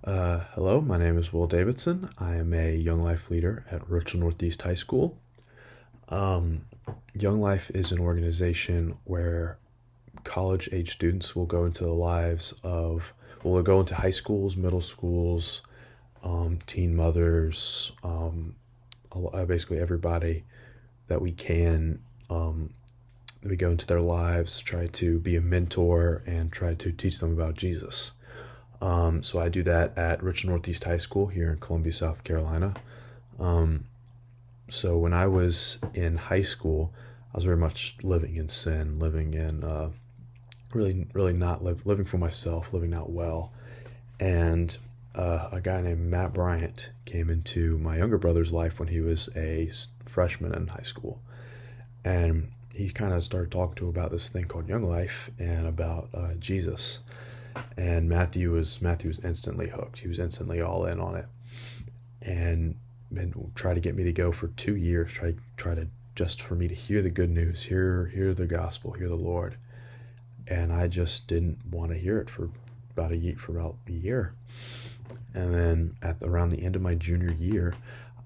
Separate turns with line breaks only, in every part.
Hello, my name is Will Davidson. I am a Young Life leader at Rachel Northeast High School. Um, Young Life is an organization where college age students will go into the lives of, well, they'll go into high schools, middle schools, teen mothers, basically everybody that we can. We go into their lives, try to be a mentor, and try to teach them about Jesus. So I do that at Rich Northeast High School here in Columbia, South Carolina. Um, so when I was in high school, I was very much living in sin, living in really not living for myself, living not well. And a guy named Matt Bryant came into my younger brother's life when he was a freshman in high school, and he kind of started talking to him about this thing called Young Life and about Jesus. And Matthew was instantly hooked. He was instantly all in on it, and tried to get me to go for 2 years. Try to just for me to hear the good news, hear the gospel, hear the Lord, and I just didn't want to hear it for about a year. And then at around the end of my junior year,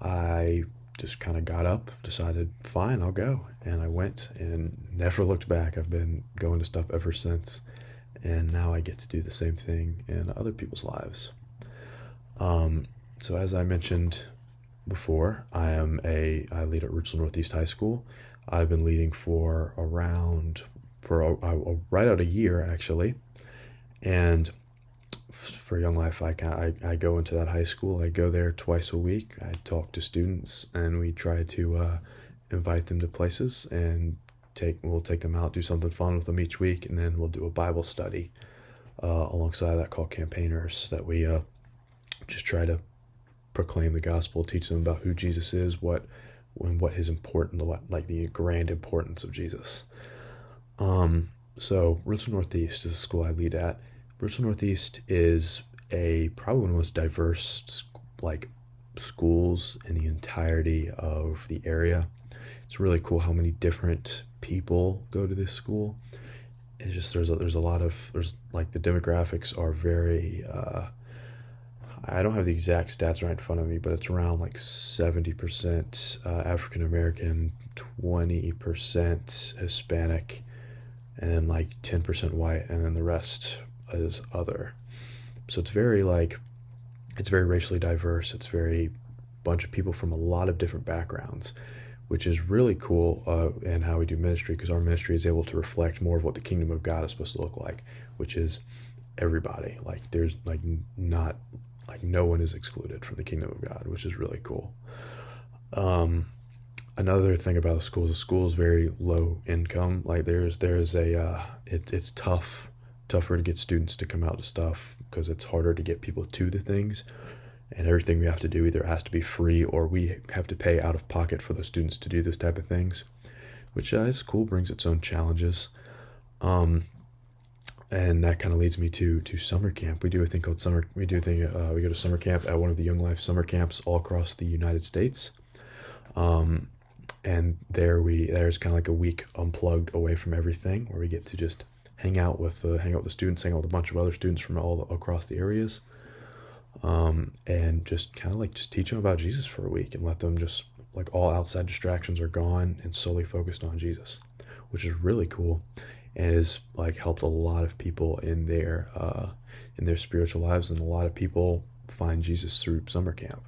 I just kind of got up, decided, fine, I'll go, and I went and never looked back. I've been going to stuff ever since, and now I get to do the same thing in other people's lives. So as I mentioned before, I lead at Rootsville Northeast High School. I've been leading for right out a year actually, and for Young Life, I go into that high school. I go there twice a week. I talk to students, and we try to invite them to places and we'll take them out, do something fun with them each week, and then we'll do a Bible study alongside that called Campaigners, that we just try to proclaim the gospel, teach them about who Jesus is, what his important, like the grand importance of Jesus. So Richland Northeast is the school I lead at. Richland Northeast is probably one of the most diverse schools in the entirety of the area. It's really cool how many different people go to this school. It's just there's a lot of the demographics are very I don't have the exact stats right in front of me, but it's around 70% African American, 20% Hispanic, and then 10% white, and then the rest is other. So it's very racially diverse. It's very bunch of people from a lot of different backgrounds, which is really cool in how we do ministry, because our ministry is able to reflect more of what the kingdom of God is supposed to look like, which is everybody. There's not no one is excluded from the kingdom of God, which is really cool. Another thing about the school is very low income. It's tougher to get students to come out to stuff because it's harder to get people to the things, and everything we have to do either has to be free or we have to pay out of pocket for those students to do this type of things, which is cool, brings its own challenges. And that kind of leads me to summer camp. We do a thing called we go to summer camp at one of the Young Life summer camps all across the United States. And there's kind of like a week unplugged away from everything, where we get to just hang out with the students, hang out with a bunch of other students from all across the areas, and just kind of just teach them about Jesus for a week and let them just all outside distractions are gone and solely focused on Jesus, which is really cool, and has helped a lot of people in their spiritual lives, and a lot of people find Jesus through summer camp.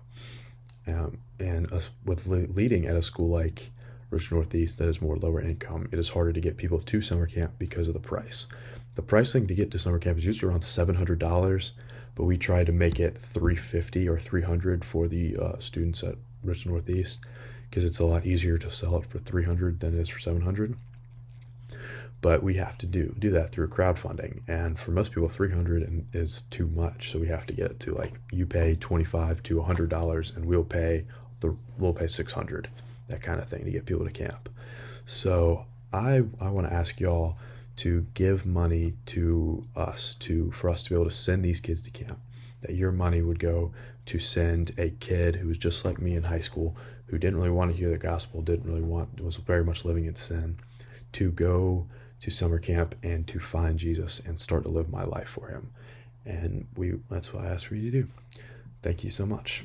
With leading at a school like Rich Northeast that is more lower income, it is harder to get people to summer camp because of the price. The pricing to get to summer camp is usually around $700, but we try to make it $350 or $300 for the students at Rich Northeast, because it's a lot easier to sell it for $300 than it is for $700. But we have to do that through crowdfunding, and for most people, $300 is too much. So we have to get it to you pay $25 to $100, and we'll pay $600, that kind of thing, to get people to camp. So I want to ask y'all to give money to us for us to be able to send these kids to camp. That your money would go to send a kid who was just like me in high school, who didn't really want to hear the gospel, was very much living in sin, to go to summer camp and to find Jesus and start to live my life for him. And that's what I asked for you to do. Thank you so much.